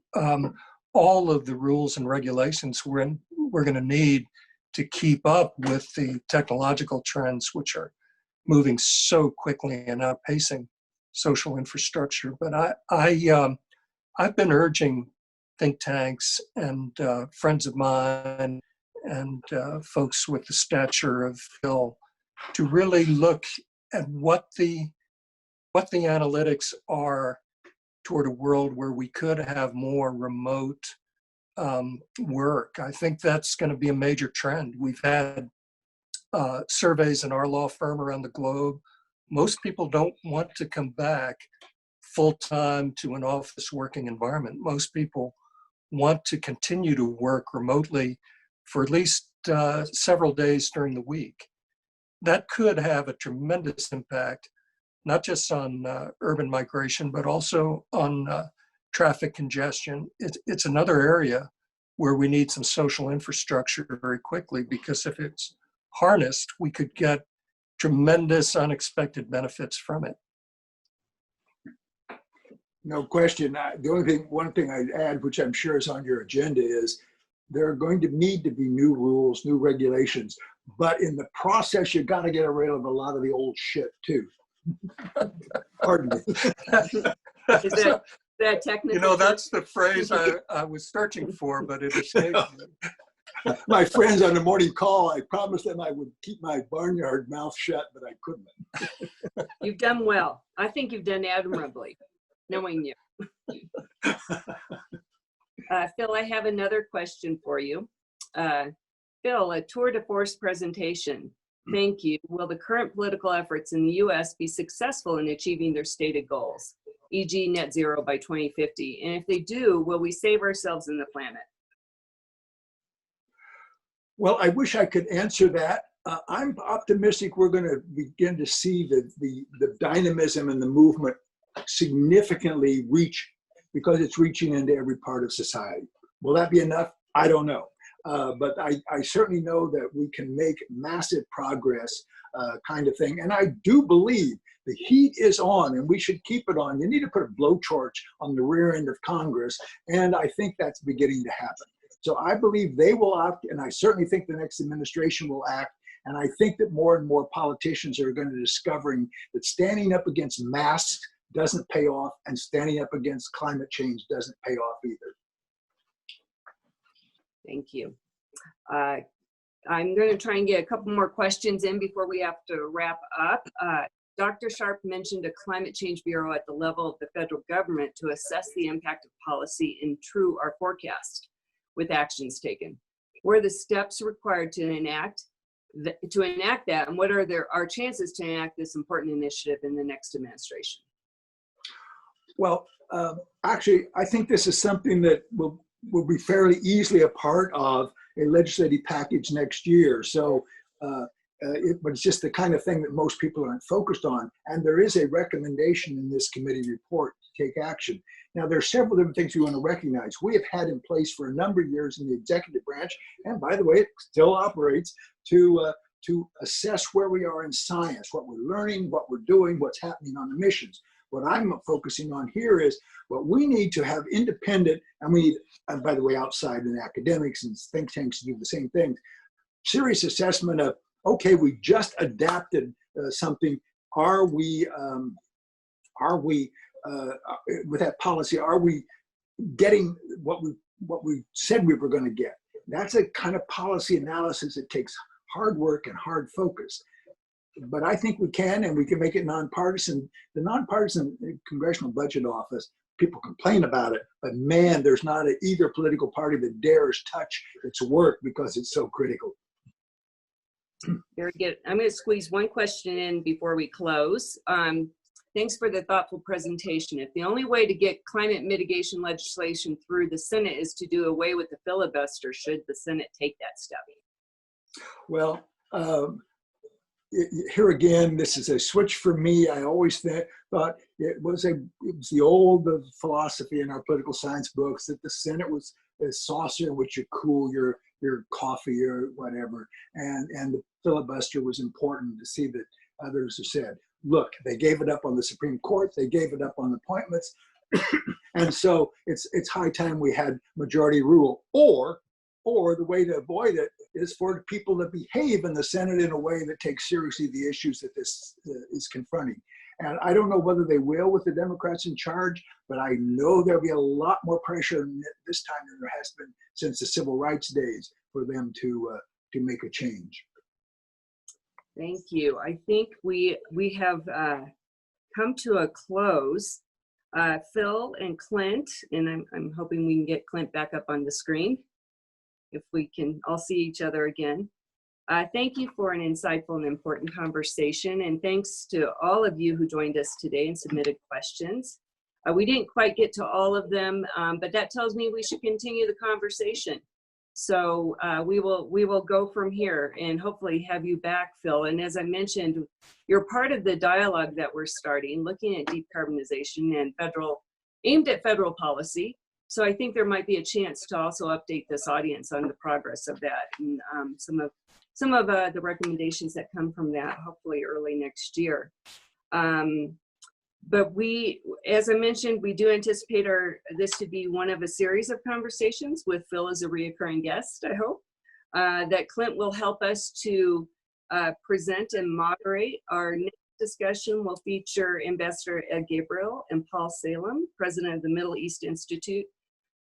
all of the rules and regulations we're going to need to keep up with the technological trends, which are moving so quickly and outpacing social infrastructure. But I've been urging think tanks and friends of mine and folks with the stature of Phil to really look at what the analytics are toward a world where we could have more remote work. I think that's going to be a major trend. We've had surveys in our law firm around the globe. Most people don't want to come back full-time to an office working environment. Most people want to continue to work remotely for at least several days during the week. That could have a tremendous impact, not just on urban migration, but also on traffic congestion. It's another area where we need some social infrastructure very quickly, because if it's harnessed, we could get tremendous unexpected benefits from it. No question. One thing I'd add, which I'm sure is on your agenda, is there are going to need to be new rules, new regulations. But in the process, you got to get rid of a lot of the old shit too. Pardon me. Is that technical? You know, that's the phrase I was searching for, but it escaped me. My friends on the morning call, I promised them I would keep my barnyard mouth shut, but I couldn't. You've done well. I think you've done admirably, knowing you. Phil, I have another question for you. Phil, a tour de force presentation. Thank you. Will the current political efforts in the U.S. be successful in achieving their stated goals, e.g. net zero by 2050? And if they do, will we save ourselves and the planet? Well, I wish I could answer that. I'm optimistic we're going to begin to see the dynamism and the movement significantly reach, because it's reaching into every part of society. Will that be enough? I don't know. But I certainly know that we can make massive progress kind of thing. And I do believe the heat is on, and we should keep it on. You need to put a blowtorch on the rear end of Congress, and I think that's beginning to happen. So I believe they will act, and I certainly think the next administration will act. And I think that more and more politicians are going to be discovering that standing up against masks doesn't pay off, and standing up against climate change doesn't pay off either. Thank you. I'm going to try and get a couple more questions in before we have to wrap up. Dr. Sharp mentioned a climate change bureau at the level of the federal government to assess the impact of policy in true or forecast with actions taken. What are the steps required to enact that, and what are our chances to enact this important initiative in the next administration? Well, actually, I think this is something that will be fairly easily a part of a legislative package next year. So, but it's just the kind of thing that most people aren't focused on. And there is a recommendation in this committee report to take action. Now, there are several different things we want to recognize. We have had in place for a number of years in the executive branch, and by the way, it still operates, to assess where we are in science, what we're learning, what we're doing, what's happening on emissions. What I'm focusing on here is what we need to have independent, and we need, and by the way, outside in academics and think tanks to do the same thing, serious assessment of, okay, we just adapted something. Are we with that policy, are we getting what we said we were going to get? That's a kind of policy analysis that takes hard work and hard focus. But I think we can, and we can make it nonpartisan. The nonpartisan Congressional Budget Office, people complain about it, but man, there's not either political party that dares touch its work because it's so critical. Very good. I'm going to squeeze one question in before we close. Thanks for the thoughtful presentation. If the only way to get climate mitigation legislation through the Senate is to do away with the filibuster, should the Senate take that step? Well, here again, this is a switch for me. I always thought it was the old philosophy in our political science books that the Senate was a saucer in which you cool your coffee or whatever, and the filibuster was important to see that others have said, look, they gave it up on the Supreme Court, they gave it up on appointments, and so it's high time we had majority rule, or the way to avoid it is for people to behave in the Senate in a way that takes seriously the issues that this is confronting. And I don't know whether they will with the Democrats in charge, but I know there'll be a lot more pressure this time than there has been since the civil rights days for them to make a change. Thank you. I think we have come to a close. Phil and Clint, and I'm hoping we can get Clint back up on the screen if we can all see each other again. Thank you for an insightful and important conversation, and thanks to all of you who joined us today and submitted questions. We didn't quite get to all of them, but that tells me we should continue the conversation. So we will go from here and hopefully have you back, Phil. And as I mentioned, you're part of the dialogue that we're starting, looking at decarbonization and aimed at federal policy. So I think there might be a chance to also update this audience on the progress of that and some of the recommendations that come from that, hopefully early next year. But as I mentioned, we do anticipate this to be one of a series of conversations with Phil as a reoccurring guest, I hope, that Clint will help us to present and moderate. Our next discussion will feature Ambassador Ed Gabriel and Paul Salem, president of the Middle East Institute,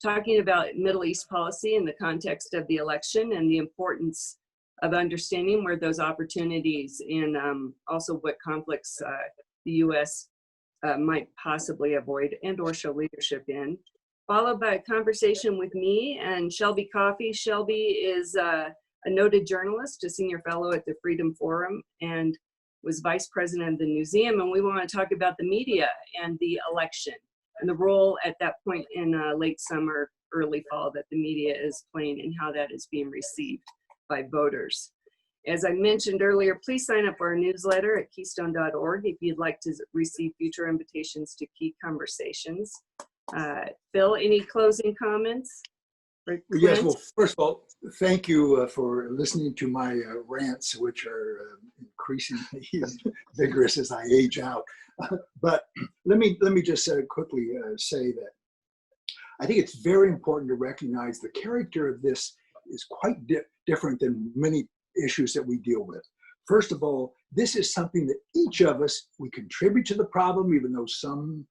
talking about Middle East policy in the context of the election and the importance of understanding where those opportunities and also what conflicts the U.S. Might possibly avoid and or show leadership in, followed by a conversation with me and Shelby Coffey. Shelby is a noted journalist, a senior fellow at the Freedom Forum, and was vice president of the museum. And we want to talk about the media and the election and the role at that point in late summer, early fall that the media is playing and how that is being received by voters. As I mentioned earlier, please sign up for our newsletter at keystone.org if you'd like to receive future invitations to key conversations. Phil, any closing comments? Yes, well, first of all, thank you for listening to my rants, which are increasingly vigorous as I age out. But let me just quickly say that I think it's very important to recognize the character of this is quite different than many issues that we deal with. First of all, this is something that each of us, we contribute to the problem, even though some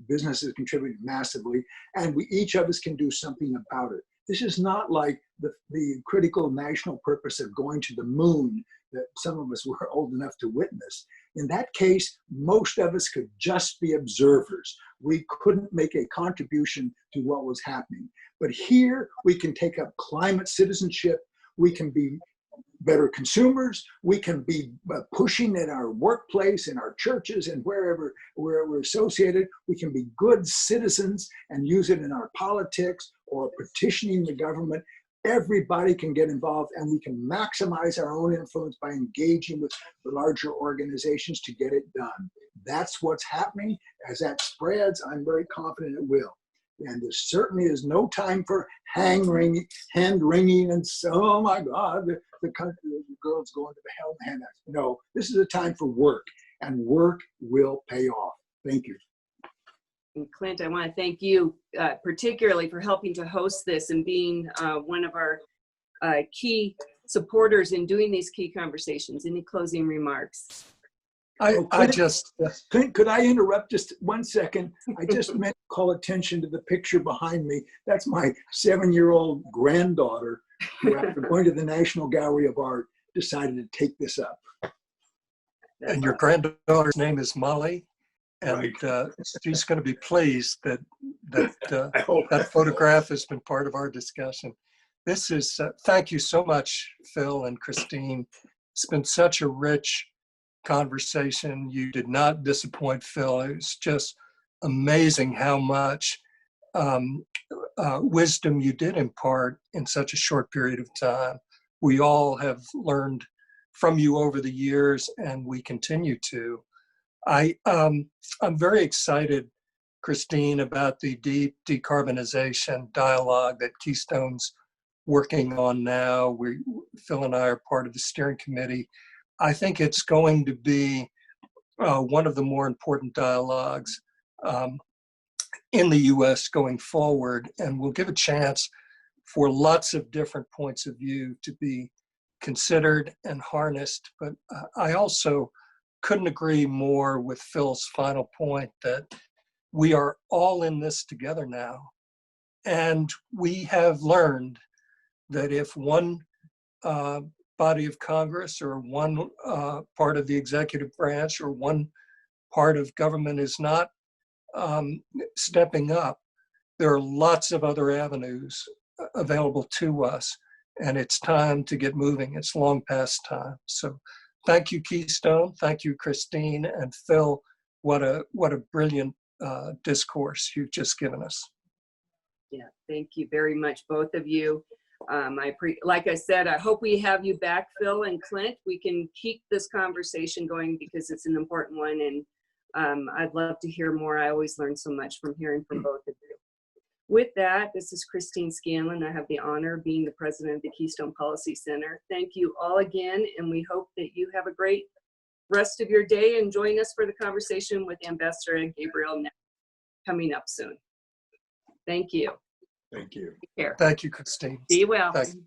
businesses contribute massively, and each of us can do something about it. This is not like the critical national purpose of going to the moon that some of us were old enough to witness. In that case, most of us could just be observers. We couldn't make a contribution to what was happening. But here, we can take up climate citizenship. We can be better consumers. We can be pushing in our workplace, in our churches, and wherever we're associated. We can be good citizens and use it in our politics or petitioning the government. Everybody can get involved, and we can maximize our own influence by engaging with the larger organizations to get it done. That's what's happening. As that spreads, I'm very confident it will. And there certainly is no time for hand wringing, and so, oh my God, the girl's going to the hell in the hand. No, this is a time for work, and work will pay off. Thank you. And Clint, I want to thank you particularly for helping to host this and being one of our key supporters in doing these key conversations. Any closing remarks? Clint, could I interrupt just 1 second? I just meant to call attention to the picture behind me. That's my 7-year-old granddaughter, who after going to the National Gallery of Art, decided to take this up. And your granddaughter's name is Molly, and she's going to be pleased that that photograph has been part of our discussion. This is, thank you so much, Phil and Christine. It's been such a rich conversation. You did not disappoint, Phil. It's just amazing how much wisdom you did impart in such a short period of time. We all have learned from you over the years, and we continue to. I'm very excited, Christine, about the deep decarbonization dialogue that Keystone's working on now. Phil and I are part of the steering committee. I think it's going to be one of the more important dialogues in the U.S. going forward, and we'll give a chance for lots of different points of view to be considered and harnessed. But I also couldn't agree more with Phil's final point that we are all in this together now. And we have learned that if one body of Congress or one part of the executive branch or one part of government is not stepping up, there are lots of other avenues available to us, and it's time to get moving. It's long past time. So thank you, Keystone. Thank you, Christine and Phil. What a brilliant discourse you've just given us. Yeah, thank you very much, both of you. Like I said, I hope we have you back, Phil and Clint. We can keep this conversation going because it's an important one, and I'd love to hear more. I always learn so much from hearing from both of you. With that, this is Christine Scanlon. I have the honor of being the president of the Keystone Policy Center. Thank you all again, and we hope that you have a great rest of your day and join us for the conversation with Ambassador Ed Gabriel next, coming up soon. Thank you. Thank you. Take care. Thank you, Christine. Be well. Thank you.